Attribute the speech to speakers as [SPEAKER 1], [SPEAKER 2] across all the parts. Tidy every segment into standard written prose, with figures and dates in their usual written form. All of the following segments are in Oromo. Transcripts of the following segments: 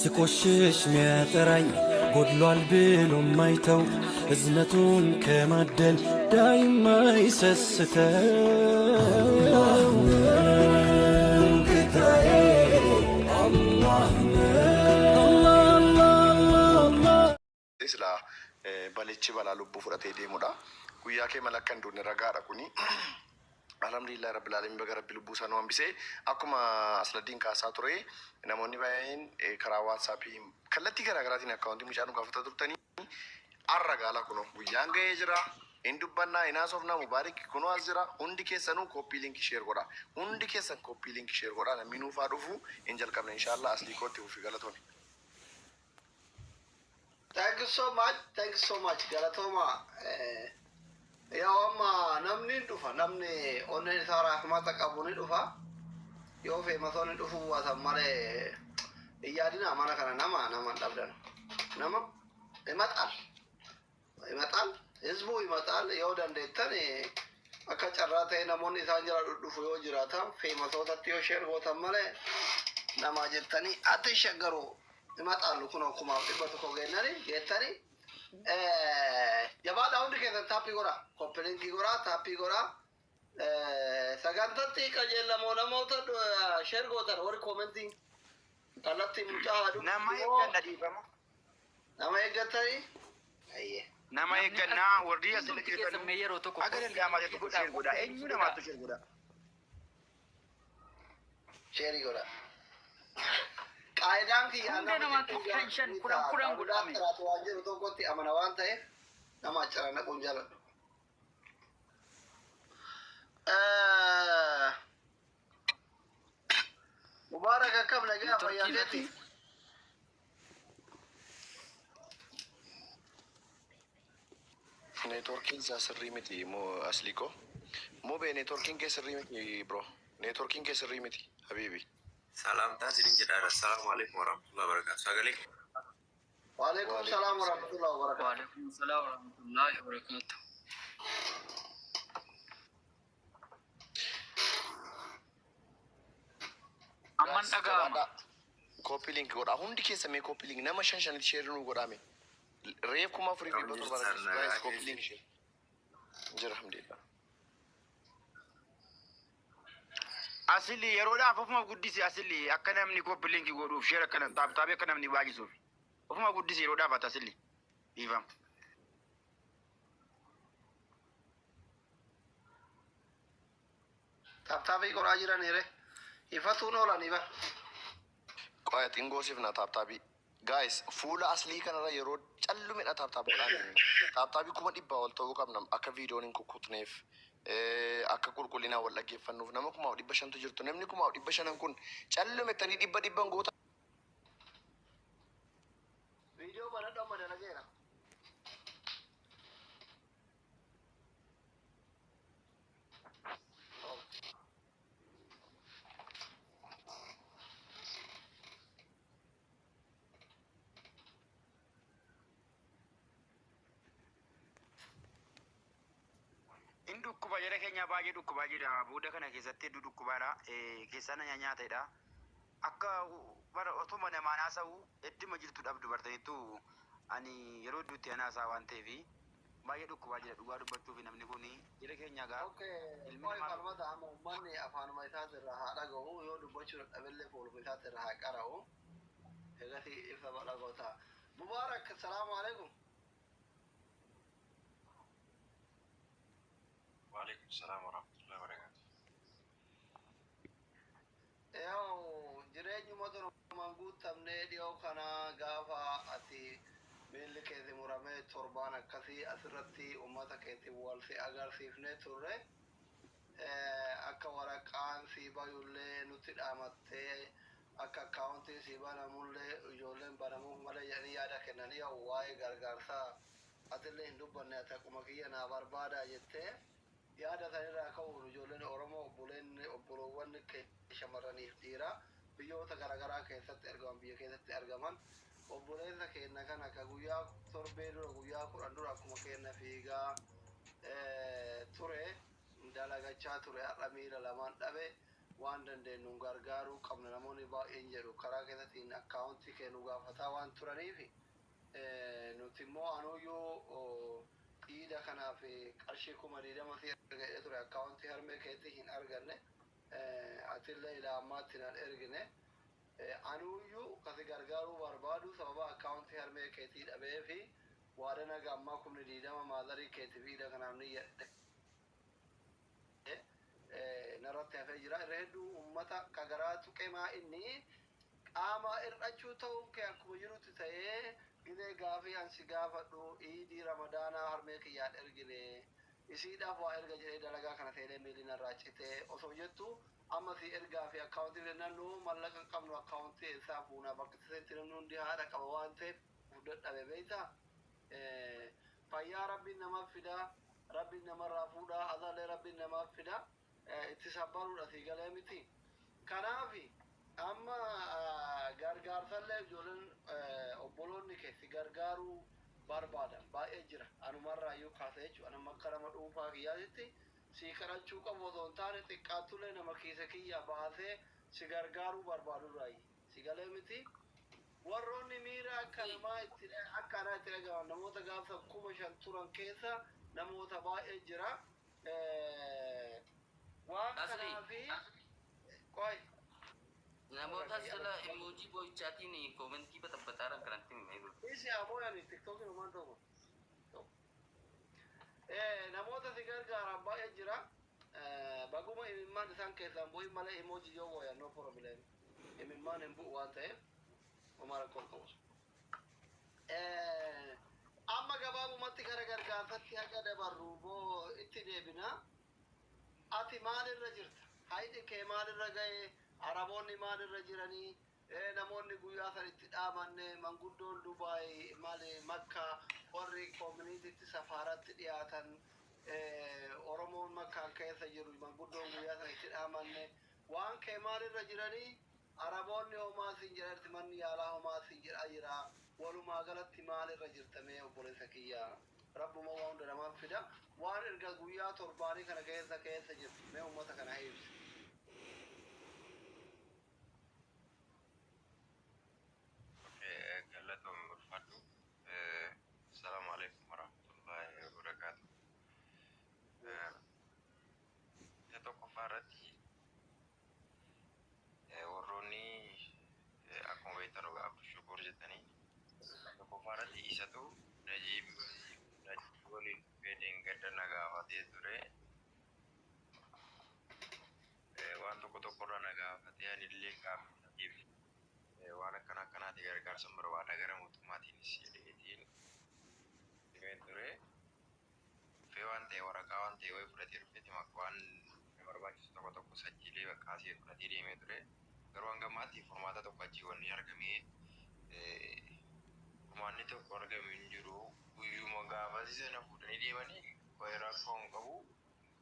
[SPEAKER 1] ስቆሽሽ ሚያጠራኝ ጎድሏል ብሎ ማይተው እዝነቱን ከማደል ዳይማ ይሰስተው ጌታዬ
[SPEAKER 2] ስላ በልቺ በላ ሉቡ ፍረቴ ዴሙዳ ጉያ ኬ መለከን ዱን ረጋዳ ኩኒ alhamdulillah rabbil alamin baga rabbi lubbu sanu ambise akkuma asladin kaasa ture namonni baay'een karaa whatsapp kallatti garagaratiin akkaawuntii mucaanu gaafata turtanii arra gaala kuno guyyaan ga'ee jira indubbanna inaasofna mubaarik kuno as jira hundi keessanuu copy link share godha hundi keessan copy link share godha namni nuufaa dhufu in jalqabna inshallah asli kootti ufi galatoomi.
[SPEAKER 3] Thank you so much galatoma. Yaa amma namni dhufa namni onneen isaa rahmata qabu ni dhufa yoo fe'amatoonni dhufu waasan malee yaadina mana kana nama dhabdan nama imaxal hizbu imaxal yoo dandeettan akka carraa ta'e namoonni isaan jira dhufu yoo jiraatan fe'amatootatti yoo sheer gootan malee nama jettanii ati shaggaru imaxalu kun akkuma dhibbatu kogeennani jettanii jabaa daawundi keessan taappii godha koppelinki godha taappii godha sagantatti qajeelamoo namoota sheer gootan warri koomentiin kalatti mucaa haadhu nama eegganna dhiifama nama eeggatanii
[SPEAKER 4] nama eeggannaa warri asirra keessan yeroo tokko akka danda'amaa tokko sheer godha eenyu namaatu sheer godha
[SPEAKER 3] sheerii godha Qaayidaan kiyyaa nama tension kuran godhame tiraatu waan jiru tokkotti amana waan ta'eef nama carana qunjaladhu. Mubaarak akkam nagaa fayyaadeeti.
[SPEAKER 2] Networking isaa sirrii miti moo asliiko moo bee networking kee sirrii miti bro networking kee sirrii miti habibi.
[SPEAKER 5] Salam tazilin jedhara. Assalamu alaikum warahmatullahi wabarakatuh. Sagale.
[SPEAKER 3] Wa alaikum salam warahmatullahi wabarakatuh.
[SPEAKER 4] Wa alaikum salam warahmatullahi wabarakatuh. Amman daga
[SPEAKER 2] copy link godha hundi keessa mee copy link nama shan share nu godhame reef kuma free people barbaada copy link share jira alhamdulillah
[SPEAKER 4] asili yeroodhaaf ofuma guddisi asili akka namni copy link godhuuf share akka taabtaabe akka namni baay'isuuf ofuma guddisi yeroodhaaf ati asili dhiifam
[SPEAKER 3] taabtaabii qoraa jiran hire ifatuun oolan iba
[SPEAKER 2] qoya xingoosiif na taabtaabii guys fuula aslii kanarra yeroo callumedha taabtaabii kuma dhibbaa ol ta'uu qabna akka viidiyoon hin kukkutneef akka qulqullinaa wal dhaggeeffannuuf nama kuma 500 jirtu namni kuma 500 kun callumettanii dhibban goota
[SPEAKER 3] viidiyoo bana dhamma dalageera
[SPEAKER 4] Dhukkuba jara keenya baay'ee dhukkuba jira buuda kana keessatti dhukkubaadha keessana nyaataadha akka bara otuma namaan haasa'u hedduma jirtu dhabdu bartaniitu ani yeroo duutti ana haasaa waan ta'eef baay'ee dhukkubaa jira dhugaa dubbachuuf namni kun jara keenya gaa
[SPEAKER 3] ilmi namaa falmata amma uummanni afaanuma isaatirraa haa dhaga'u yoo dubbachuu dhabeellee fuuluma isaatirraa haa qara'u eegatti ibsa badhagoota Mubaarak salaamu alaikum.
[SPEAKER 5] Waalaikum salam warahmatullahi wabarakatuh.
[SPEAKER 3] Jireenyuma durumaan guutamnee dhiyoo kana gaafa ati miilli keetti muramee torbaan akkasii asirratti uummata keetti wal si agarsiifnee turre akka waraqaan si bayullee nutti dhaamattee akka akkaawuntii si banamullee ijoolleen banamuuf malee jedhanii yaada kennanii waa'ee gargaarsaa atillee hin dubbanne ati akkuma kiyya naa barbaadaa jettee yaada sanirraa ka'uun ijoolleen Oromoo obboloowwan shamarraniif dhiira biyyoota garaagaraa keessatti argaman biyya keessatti argaman obboleessa keenya kan akka guyyaa torbee dura guyyaa 10 dura akkuma keenya fiigaa ture dalagachaa ture har'a miila lamaan dhabe waan dandeenyu gargaaruu qabna. Namoonni baay'een jedhu karaa keessatti akkaawuntii kennu gaafataa waan turaniif nuti immoo anuyyuu dhiida kanaaf qarshii 20,000 erga ture akkaawuntii harmee keetti hin arganne atillee ilaa ammaatti nan ergine anuyyuu kasi gargaaruu barbaadu sababa akkaawuntii harmee keetii dhabee fi waada naga ammaa 20,000 maadarii keetiif dhiida kanaaf ni jedhe narratti hafee jira. Irra hedduu uummata kagaraa tuqemaa inni qaama irrachuu ta'uun kee akkuma jirutti ta'ee gidee gaafii ansi gaafadhu iidii ramadaanaa harmee kiyyaan ergine isiidhaaf waa erga jedhee dalagaa kana ta'ee miilina irraa citee osoo jettu amma si ergaa fi akkaawuntii fennaan nuu mallaqa hin qabnu akkaawuntii eessaa fuunaa bakka itti namni hundi haadha qaba waan ta'eef dadhabe beektaa fayyaa rabbiin namaaf fidaa rabbiin namarraa fuudhaa azaalee rabbiin namaaf fidaa itti sabbaruudha si galee miti kanaafi amma gargaarsallee ijoolleen obboloonni keessi gargaaruu barbaadan baay'ee jira anumarraayyuu kaasee jechuudha anamma akka nama dhuunfaa kiyyaatitti si kadhachuu qabu osoo hin taane xiqqaattullee nama kiisa kiyya baasee si gargaaruu barbaadurraayi si galee miti warroonni miira akka namaa itti akkanaa itti dhagahaman namoota gaafsa 5,000 turan keessa namoota baay'ee jira waan kanaafi qoy
[SPEAKER 6] namoota sila emoji boichaatiin komentii batabbataadhaan kanatti himee jiru.
[SPEAKER 3] Isi amooyani tiktokiin homaan tokko. Namoota si gargaaran baay'ee jira. Baguma imimmaan isaan keessaan bu'in malee emoji yoo wooyan no problem. Imimmaan hin bu'u waan ta'eef homaa rakkoon qabu. Amma gabaabumatti gara gargaarsatti haga dabarru boo itti deebina. Ati maalirra jirta? Haydi kee maalirra ga'ee? Araboonni maalirra jiranii namoonni guyyaa san itti dhaamanne manguddoon Dubaay maali Makka warri koominiitiitti safaaratti dhiyaatan Oromoon Makkaan keessa jiru manguddoon guyyaa san itti dhaamanne waan kee maalirra jiranii Araboonni homaa siin jedhatti manni yaalaa homaa siin jedha jira walumaa galatti maalirra jirtamee obboleessa kiyyaa rabbuma waan hunda namaan fida waan erga guyyaa torbaanii kana keessa jirtu mee uummata kana ibsi.
[SPEAKER 5] السلام عليكم ورحمة الله وبركاته. Tokko faarratti warroonni akkuma beektan Abdul Shukur jettanii tokko faarratti isatu Najiib waliin fedheen gadda nagaafatee ture waan tokkorra nagaafatee anillee Najiib waan akkanaati gargaarsa barbaada gara mootummaatiinis jedheetiin ture fee waan ta'e waraqaa waan ta'e wayii fudhatee dhufeeti makka waan barbaachisu tokko sajjiilee bakkaasee fudhatee deemee ture garuu hanga ammaatti furmaata tokko achii wanni argamee furmaanni tokko argamee hin jiru guyyuma gaafasi sana fuudhanii deemanii rakkoo hin qabu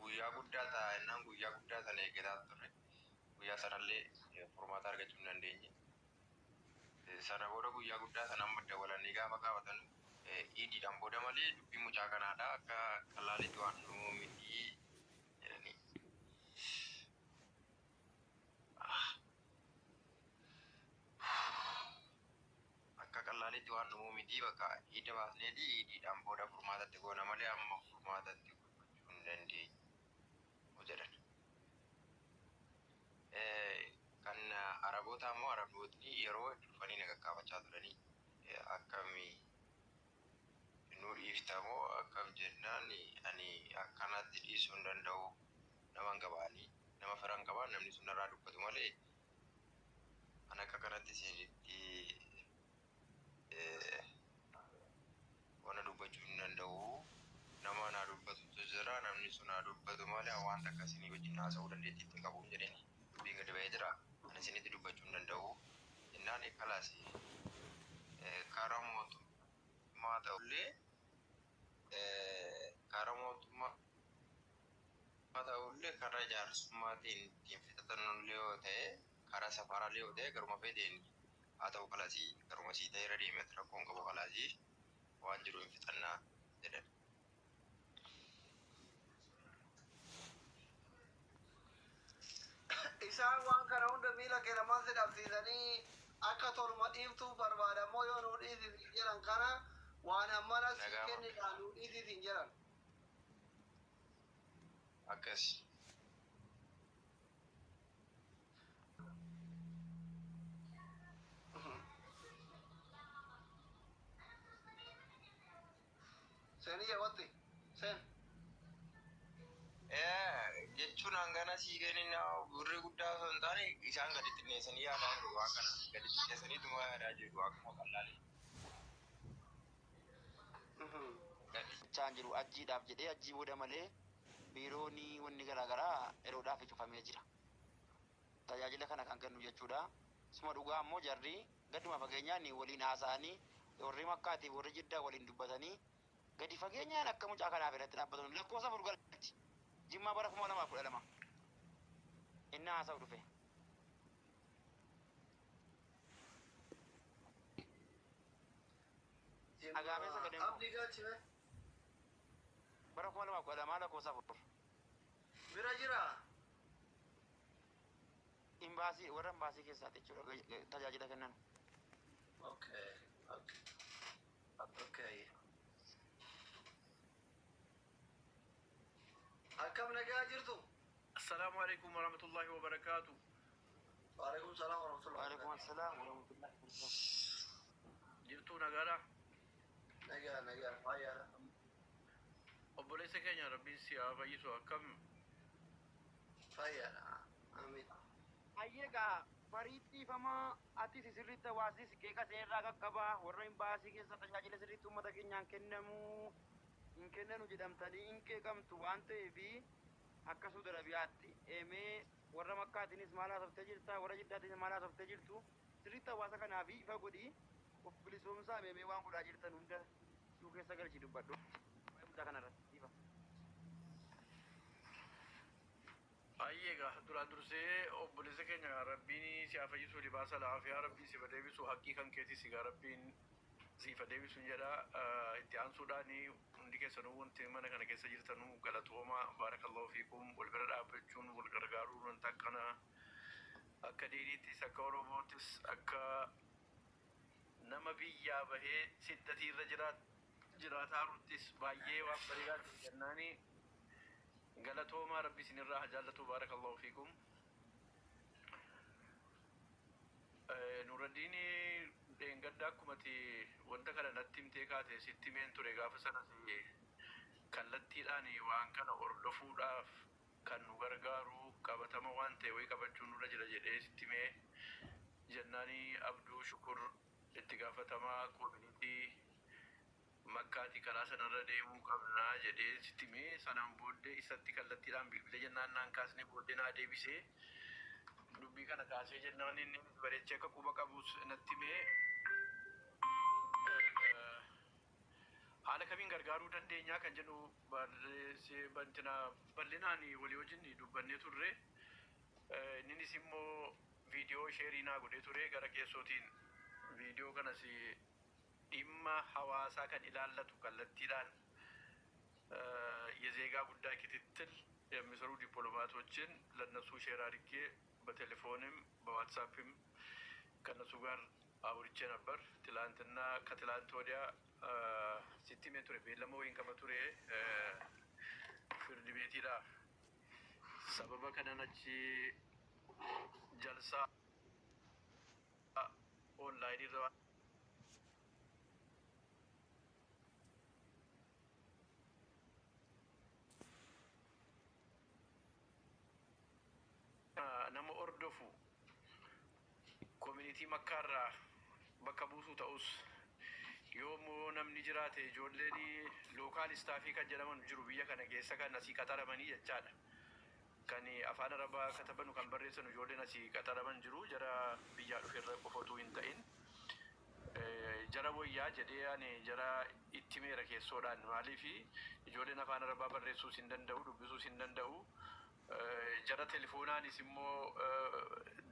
[SPEAKER 5] guyyaa guddaa ta'a innaan guyyaa guddaa sana eegataa ture guyyaa sanallee furmaata argachuu hin dandeenye sana booda guyyaa guddaa sana amma dabalanii gaafa gaafatan idiidhaan booda malee dubbii mucaa kanaadha akka qallaalitti waan nu miti jedhanii akka qallaalitti waan nu miti bakka ida baasneeti idiidhaan booda furmaatatti goona malee amma furmaatatti gochuu hin dandeenye jedhan. Kan Araboota ammoo Arabootni yeroo dhufanii nagakkaafachaa turanii akkamii nu dhiiftamoo akkam jennaan ani akkanatti dhiisuu hin danda'u nama hin qabaanii nama firan qabaan namni sun irraa dubbatu malee an akka kanatti isinitti wana dubbachuu hin danda'u nama naa dubbatutu jira namni sun naa dubbatu malee waan takka isinii wajjin haasa'uu dandeettii itti qabuun jedheni dubbiin gadi ba'ee jira ani isinitti dubbachuu hin danda'u jennaan kalaas karaa mootummaa ta'ullee karaa mootummaa ta'ullee karaa jaarsummaatti ittiin fixatanullee yoo ta'e karaa safaraallee yoo ta'e garuma fedheen haa ta'u kalaasii garuma sii ta'e irra deemee rakkoon qabu kalaasii waan jiru hin fixannaa jedhan.
[SPEAKER 3] isaan waan kana hunda miila kee lamaan si dhabsiisanii akka toluma dhiiftuu barbaadamoo yoo nuu dhiisisin jedhan kana waan hammana si kennidhaan nuu dhiisisin jedhan.
[SPEAKER 5] Akkas.
[SPEAKER 3] Seni yawatti sen.
[SPEAKER 5] Jechuun hangana sii kennin gurri guddaa osoo hin taane isaan gadi xinneessanii yaadaa jiru waan kana gadi xinneessanii dhuma yaadaa jiru akkuma qal'aalee.
[SPEAKER 4] Chaan jiru ajjiidhaaf jedhee ajjii booda malee biirooni wanni garaagaraa yeroodhaaf cufamee jira. Tajaajila kana kan kennu jechuudha. Suma dhugaa ammoo jarri gadduma fageenyaan waliin haasa'anii warri makkaatiif warri jiddaa waliin dubbatanii gadi fageenyaan akka mucaa kanaaf irratti dhaabbatan lakkoofsa furgalatti Jimmaa bara 2012 inni haasa'u dhufe. Agaamessa gadeen
[SPEAKER 3] Abdii galchime.
[SPEAKER 4] bara 2012 lakkoofsa fur.
[SPEAKER 3] Bira jira.
[SPEAKER 4] Imbaasii warra imbaasii keessaati jechuudha tajaajila kennan.
[SPEAKER 3] Okay. Okay. Okay. Akkam nagaa jirtu?
[SPEAKER 7] Assalamu alaikum warahmatullahi wabarakatuh.
[SPEAKER 3] Waalaikum salaam warahmatullahi
[SPEAKER 4] Waalaikum
[SPEAKER 3] wabarakatuh.
[SPEAKER 4] assalaam warahmatullahi wabarakatuh.
[SPEAKER 7] Jirtu nagaadha.
[SPEAKER 3] Nagaa fayyaadha.
[SPEAKER 7] Obboleessa keenya rabbiin si haa fayyisu akkam
[SPEAKER 3] Fayyaadha. Amiin.
[SPEAKER 4] Ayyeegaa bariittiifamaa ati sirriitti hawaasni keeka seerraa qaqqabaa warra imbaasii keessa tajaajila sirriitti uummata keenyaan kennamuu hin kennanu jedhamtanii hin qeeqamtu waan ta'eef akkasuu darabiyaatti eemee warra makkaatiinis maal haasoftee jirta warra jiddaatiinis maal haasoftee jirtu sirriitti hawaasa kanaaf ifa godhi of bilisoomsaa eemee waan godhaa jirtan hunda suu keessa galchi dubbadhu guddaa kanarratti ifa.
[SPEAKER 7] ayyeegaa duraan dursee obboleessa keenya rabbiin si haa fayyisu libaasa laafiyaa rabbiin si deebisu haqqii kan keetis sigaa rabbiin siif deebisuun jedha itti aansuudhaan hundi keessanuu wanti mana kana keessa jirtanuu galatooma baarakallahu fiikum wal bira dhaabbachuun wal gargaaruun wanta akkana akka diiniittis akka oromoottis akka nama biyyaa bahee siddatiirra jiraataa jiruttis baay'ee waan bareedaati jennaanii galatooma rabbi isinirraa haa jaallatu baarakallahu fiikum. Nuraddiin deengaddaa akkumati wanta kana natti himtee kaate sitti himeen ture gaafa sanas kallattiidhaan waan kana hordofuudhaaf kan nu gargaaru qabatama waan ta'e wayii qabachuun nurra jira jedhee sitti himee jennaanii Abduu Shukur itti gaafatamaa koominitii makkaatii karaa sanarra deemuu qabnaa jedhee sitti himee sanaan booddee isatti kallattiidhaan bilbila jennaan naan kaasnee booddee naa deebisee dubbii kana kaasee jennaan inni bareechee akka quba qabus natti himee haala kamiin gargaaruu dandeenyaa kan jedhu bal'inaan walii wajjin dubbannee turre innis immoo viidiyoo sheerii naa godhee ture gara keessootiin viidiyoo kanas dhimma hawaasaa kan ilaallatu kallattiidhaan የዜጋ ጉዳይ ክትትል የሚሰሩ ዲፕሎማቶችን ለነሱ ሼር አድርጌ በቴሌፎንም በዋትሳፕም ከነሱ ጋር አውርቼ ነበር። ትላንትና ከትላንት ወዲያ ሲቲሜ ቱሬ ቤለሞ ወይን ቀበ ቱሬ ፍርድ ቤት ሂዳ ሰበበ ከነነች ጀልሳ ኦንላይን ይዘዋ nama ordofu community makkaarraa bakka buusuu ta'us yoommoo namni jiraate ijoolleen lookaal istaafii kan jedhaman jiru biyya kana keessa kan asii qaxaramanii jechaadha. Kan afaan arabaa katabanu kan barreessan ijoolleen asii qaxaraman jiru jara biyyaa dhuferra qofa utuu hin ta'in jara wayyaa jedhee ani jara itti meera keessoodhaan maaliif ijoolleen afaan arabaa barreessuus hin danda'u dubbisuus hin danda'u. Jara telefoonaanis immoo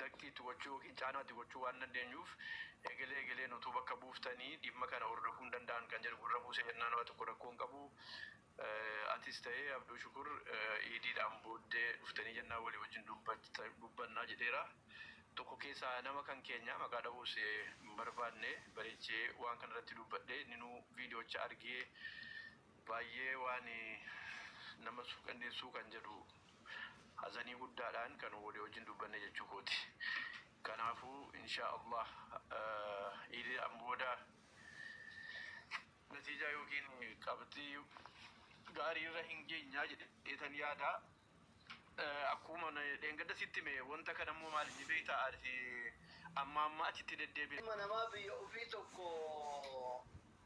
[SPEAKER 7] daktiitti gochuu yookiin caanaatti gochuu waan dandeenyuuf egelee nutuu bakka buuftanii dhimma kana hordofuu hin danda'an kan jedhu gurra buuse jennaan waa tokko rakkoon qabu atis ta'ee Abduu Shukur iidiidhaan booddee dhuftanii jennaa walii wajjin dubbannaa jedheera. Tokko keessaa nama kan keenya maqaa dhabuus hin barbaanne bareechee waan kanarratti dubbadhe ninuu viidiyoocha argee baay'ee waan nama suuqanneessuu kan jedhu hazanii guddaadhaan kan walii wajjin dubbanne jechuu kooti. Kanaafuu insha Allah iidiidhaan booda natiijaa yookiin qabxii gaarii irra hin geenyaa jedheetan yaada. Akkuma dheengadda sitti mee wanta kana immoo maal inni beektaa ati amma achitti deddeebi'e.
[SPEAKER 3] Ilma namaa biyya ofii tokko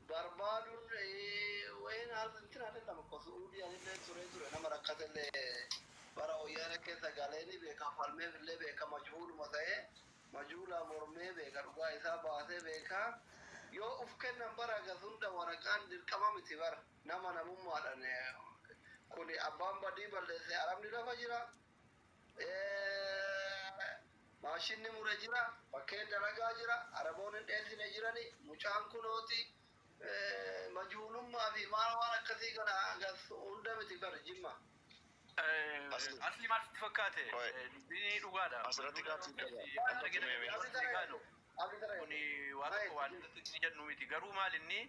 [SPEAKER 3] barbaaduun wayin haalti lama ko Suudii anillee ture nama rakkatellee bara wayyaana keessa galeeni beeka falmeef illee beeka majhuuluma ta'ee majhuulaa mormee beeka dhugaa isaa baasee beeka yoo uf kennan bara gasunda waraqaan dirqama miti bara nama namummaadhaan kuni abbaan badii balleesse arabni lafa jira maashinni mure jira bakkeen dalagaa jira araboonni dheessine jirani mucaan kunooti majhuulummaa fi waan akkasii kana gas hunda miti bara jimma.
[SPEAKER 7] Asli maal sitti fakkaate? Dubbiin dhugaadha.
[SPEAKER 2] Asirratti gaaffii
[SPEAKER 7] Kuni waan tokko waan irratti jennu miti. Garuu maal inni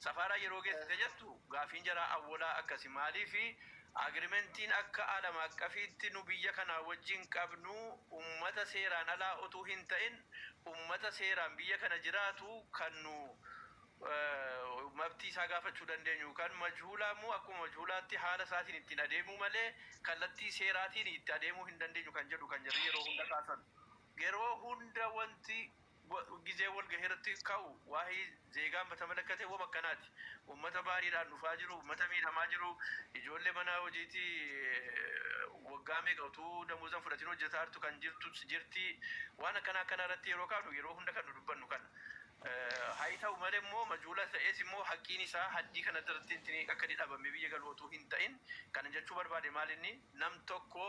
[SPEAKER 7] safaraa yeroo geessite jettu gaaffiin jara awwalaa akkasi maaliifi agrimentiin akka aadama akkafiitti nu biyya kana wajjin qabnu ummata seeraan alaa utuu hin ta'in ummata seeraan biyya kana jiraatu kan nu mabtii isaa gaafachuu dandeenyu kan majhuulaamu akkuma majhuulaatti haala isaatiin ittiin adeemuu malee kallattii seeraatiin itti adeemuu hin dandeenyu kan jedhu kan jirri yeroo hunda kaasan. Yeroo hunda wanti ጊዜ ወልገሄረቲ ካው ዋሂ ዜጋን በተመለከተ ወመከናት ኡመተ ባሪዳን ዱፋ ጅሩ ኡመተ ሚዳማ ጅሩ ኢጆሌ መና ወጂቲ ወጋሜ ገውቱ ደሞዘን ፍለቲኖ ጀታርቱ kan jirtu jirti waan kana irratti yeroo kaanu yeroo hunda kan dubbannu kan hayta'u malee immoo majhuula ta'es immoo haqqiin isaa haddii kana irratti intini akka dhabame biyya galootu hin ta'in kan jechuu barbaade maal inni nam tokko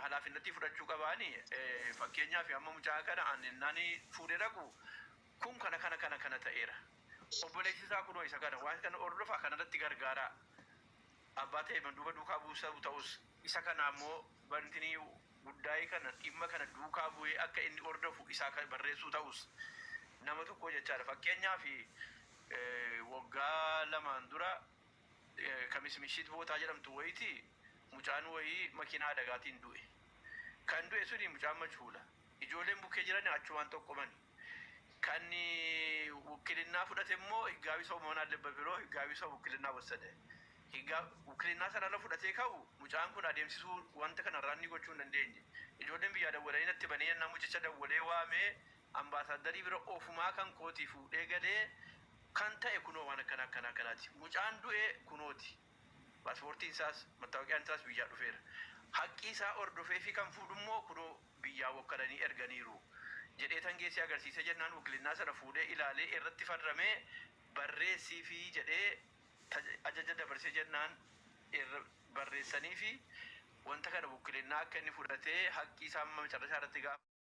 [SPEAKER 7] halaafinatti fudhachuu qabaani fakkeenyaaf amma mucaa kana annani fuudhee dhaqu kun kana ta'eera. Obboleessi isaa kunoo isa kana waan kana ordofa kanarratti gargaara. Abbaa ta'e manduuba duukaa buusa ta'us isa kana ammoo bantinii guddaa'ee kana dhimma kana duukaa bu'ee akka inni ordofu isaa kan barreessuu ta'us nama tokko jechaadha. Fakkeenyaaf waggaa lamaan dura kamis mishit bootaa jedhamtu wayitii mucaan wayii makiinaa dhagaatiin du'e. Kan du'e suni mucaan majhuula. Ijoolleen bukkee jiran achumaan tokkoman. Kan wukilinaa fudhate immoo higgaawisa uumamaan addabba biroo higgaawisa wukilinaa wassade. Wukilinaa sanarra fudhatee ka'u mucaan kun adeemsisuu wanta kanarraan ni gochuu hin dandeenye. Ijoolleen biyyaa dawwalanii natti banee nama mucicha dawwalee waamee ambaasaaddarii bira ofumaa kan kootii fuudhee galee kan ta'e kunoo waan akkanaati. Mucaan du'e kunooti. Paaspoortiin isaas mattaawaqaan isaas biyyaa dhufeera. Haqqi isaa ordofee fi kan fuudhummoo kunoo biyyaa wakkalanii erganiiru. Jedhee tan geessee agarsiise jennaan wukilinaa sana fuudhee ilaalee irratti farramee barreessii fi jedhee ajaja dabarsee jennaan barreessanii fi wanta kana wukilinaa akka inni fudhatee haqqi isaa amma macarrasaa irratti gaafa.